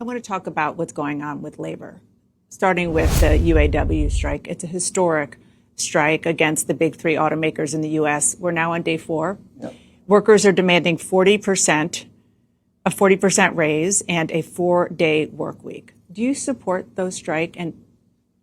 I want to talk about what's going on with labor, starting with the UAW strike. It's a historic strike against the big three automakers in the U.S. We're now on day 4. Yep. Workers are demanding a 40% raise and a 4-day work week. Do you support those strike? And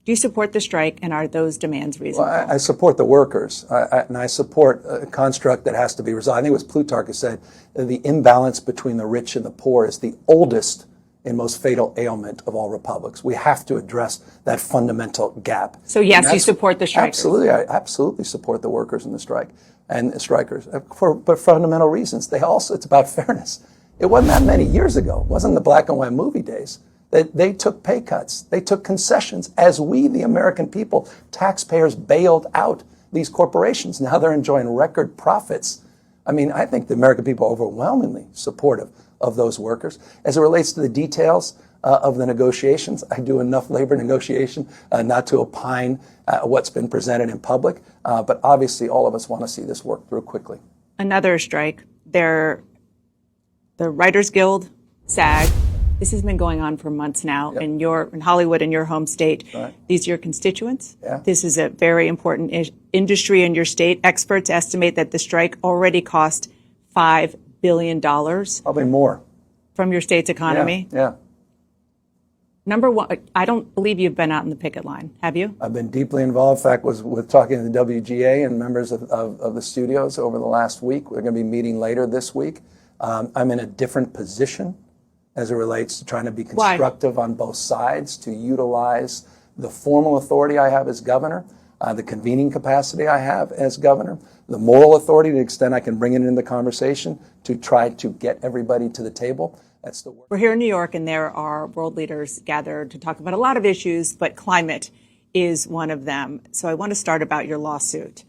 do you support the strike? And are those demands reasonable? Well, I support the workers, and I support a construct that has to be resolved. I think it was Plutarch who said the imbalance between the rich and the poor is the oldest and most fatal ailment of all republics. We have to address that fundamental gap. So yes, you support the strikers. Absolutely, I absolutely support the workers in the strike and the strikers for fundamental reasons. It's about fairness. It wasn't that many years ago. It wasn't the black and white movie days. They took pay cuts. They took concessions as we, the American people, taxpayers, bailed out these corporations. Now they're enjoying record profits. I mean, I think the American people are overwhelmingly supportive of those workers. As it relates to the details of the negotiations, I do enough labor negotiation not to opine what's been presented in public. But obviously, all of us want to see this work through quickly. Another strike. The Writers Guild, SAG. This has been going on for months now. Yep. In Hollywood, in your home state. Right. These are your constituents. Yeah. This is a very important industry in your state. Experts estimate that the strike already cost $5 billion. Probably more. From your state's economy. Yeah. Number one, I don't believe you've been out in the picket line, have you? I've been deeply involved. In fact, was with talking to the WGA and members of the studios over the last week. We're going to be meeting later this week. I'm in a different position as it relates to trying to be constructive on both sides, to utilize the formal authority I have as governor, the convening capacity I have as governor, the moral authority to the extent I can bring it into the conversation to try to get everybody to the table. That's the work. We're here in New York, and there are world leaders gathered to talk about a lot of issues, but climate is one of them. So I want to start about your lawsuit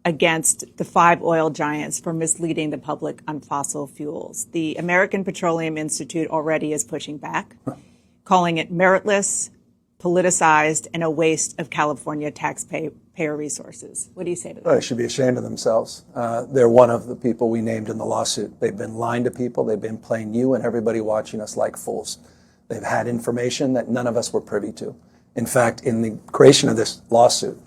against the 5 oil giants for misleading the public on fossil fuels. The American Petroleum Institute already is pushing back, calling it meritless, politicized, and a waste of California taxpayer resources. What do you say to that? Well, they should be ashamed of themselves. They're one of the people we named in the lawsuit. They've been lying to people. They've been playing you and everybody watching us like fools. They've had information that none of us were privy to. In fact, in the creation of this lawsuit,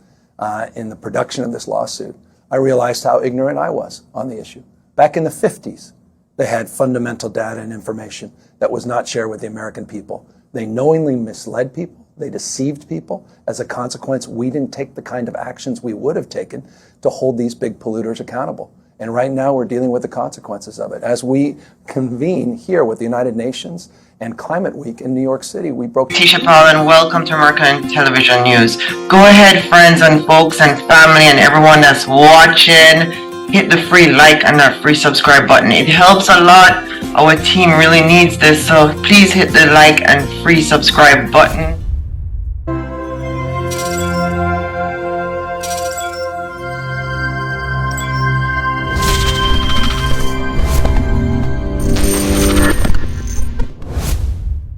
in the production of this lawsuit, I realized how ignorant I was on the issue. Back in the 50s, they had fundamental data and information that was not shared with the American people. They knowingly misled people. They deceived people. As a consequence, we didn't take the kind of actions we would have taken to hold these big polluters accountable. And right now, we're dealing with the consequences of it. As we convene here with the United Nations and Climate Week in New York City, we broke... Tisha Powell, and welcome to American Television News. Go ahead, friends and folks and family and everyone that's watching. Hit the free like and that free subscribe button. It helps a lot. Our team really needs this, so please hit the like and free subscribe button.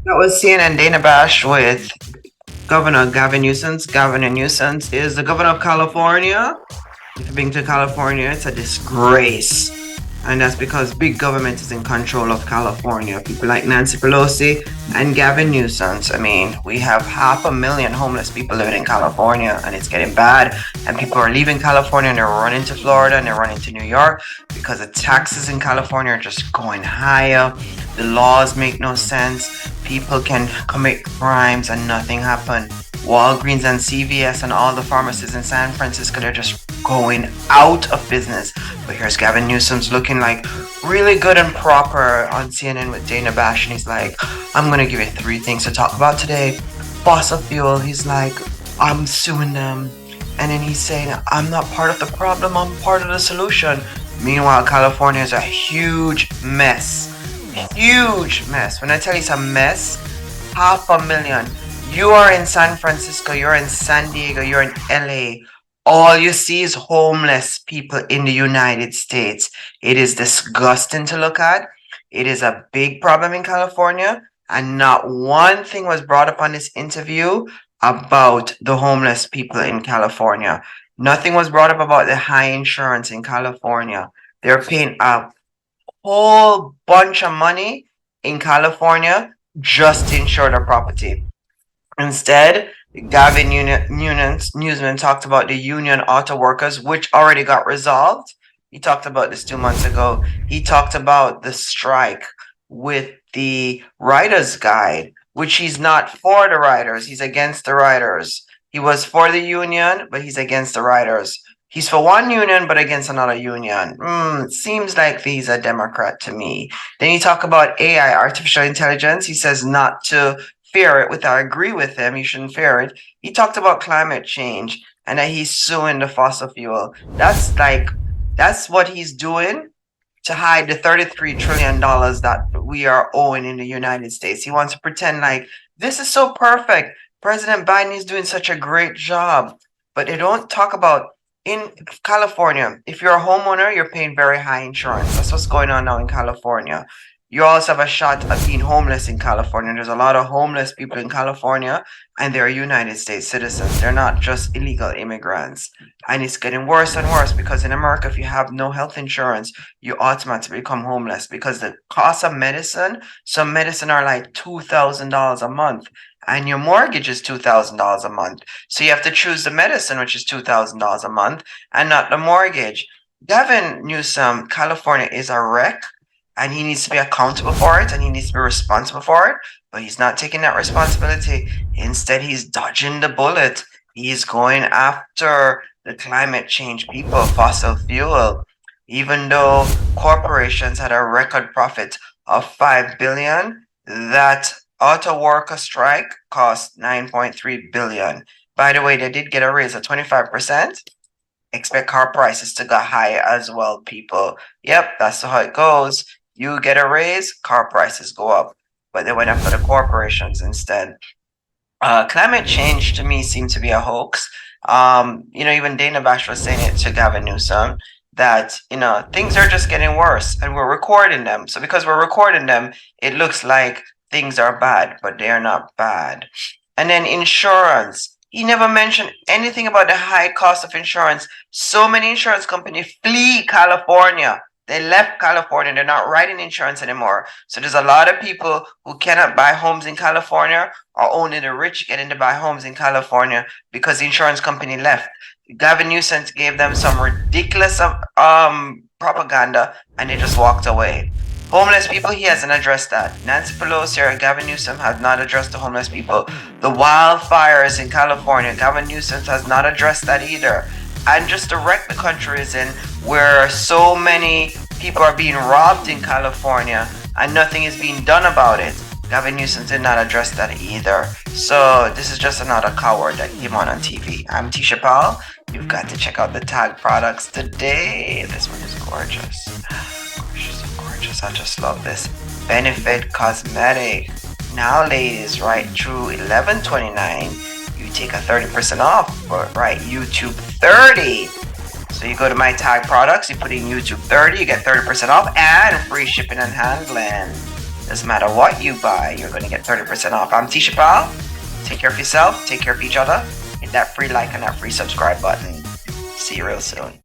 That was CNN Dana Bash with Governor Gavin Newsom. Governor Newsom is the governor of California. If you've been to California, it's a disgrace. And that's because big government is in control of California. People like Nancy Pelosi and Gavin Newsom. I mean, we have 500,000 homeless people living in California, and it's getting bad. And people are leaving California and they're running to Florida and they're running to New York because the taxes in California are just going higher. The laws make no sense. People can commit crimes and nothing happens. Walgreens and CVS and all the pharmacies in San Francisco, they're just going out of business. But here's Gavin Newsom's looking like really good and proper on CNN with Dana Bash, and he's like, I'm gonna give you 3 things to talk about today. Fossil fuel, he's like, I'm suing them. And then he's saying, I'm not part of the problem, I'm part of the solution. Meanwhile, California is a huge mess. Huge mess. When I tell you it's a mess, 500,000. You are in San Francisco, you're in San Diego, you're in LA. All you see is homeless people in the United States. It is disgusting to look at. It is a big problem in California. And not one thing was brought up on this interview about the homeless people in California. Nothing was brought up about the high insurance in California. They're paying a whole bunch of money in California just to insure their property. Instead, Gavin Newsom talked about the union auto workers, which already got resolved. He talked about this 2 months ago. He talked about the strike with the writers' guide, which he's not for the writers. He's against the writers. He was for the union, but he's against the writers. He's for one union, but against another union. Seems like he's a Democrat to me. Then he talked about AI, artificial intelligence. He says not to fear it, which I agree with him. You shouldn't fear it. He talked about climate change and that he's suing the fossil fuel. That's what he's doing to hide the $33 trillion that we are owing in the United States. He wants to pretend like this is so perfect. President Biden is doing such a great job. But they don't talk about in California, if you're a homeowner, you're paying very high insurance. That's what's going on now in California. You also have a shot at being homeless in California. There's a lot of homeless people in California, and they're United States citizens. They're not just illegal immigrants. And it's getting worse and worse because in America, if you have no health insurance, you automatically become homeless because the cost of medicine, some medicine are like $2,000 a month, and your mortgage is $2,000 a month. So you have to choose the medicine, which is $2,000 a month, and not the mortgage. Gavin Newsom, California is a wreck. And he needs to be accountable for it and he needs to be responsible for it, but he's not taking that responsibility. Instead, he's dodging the bullet. He's going after the climate change people, fossil fuel. Even though corporations had a record profit of $5 billion, that auto worker strike cost $9.3 billion. By the way, they did get a raise of 25%. Expect car prices to go high as well, people. Yep, that's how it goes. You get a raise, car prices go up. But they went after the corporations instead. Climate change to me seemed to be a hoax. Even Dana Bash was saying it to Gavin Newsom that, things are just getting worse and we're recording them. So because we're recording them, it looks like things are bad, but they are not bad. And then insurance. He never mentioned anything about the high cost of insurance. So many insurance companies flee California. They left California. They're not writing insurance anymore. So there's a lot of people who cannot buy homes in California, or only the rich getting to buy homes in California because the insurance company left. Gavin Newsom gave them some ridiculous propaganda and they just walked away. Homeless people, he hasn't addressed that. Nancy Pelosi or Gavin Newsom has not addressed the homeless people. The wildfires in California, Gavin Newsom has not addressed that either. And just the wreck the country is in, where so many people are being robbed in California and nothing is being done about it. Gavin Newsom did not address that either. So this is just another coward that came on TV. I'm Tisha Powell. You've got to check out the tag products today. This one is gorgeous. Gorgeous. I just love this. Benefit Cosmetic. Now, ladies, right through 11/29, you take a 30% off. Right, YouTube 30. So you go to my tag products, you put in YouTube 30, you get 30% off and free shipping and handling. Doesn't matter what you buy, you're going to get 30% off. I'm Tisha Powell. Take care of yourself, take care of each other. Hit that free like and that free subscribe button. See you real soon.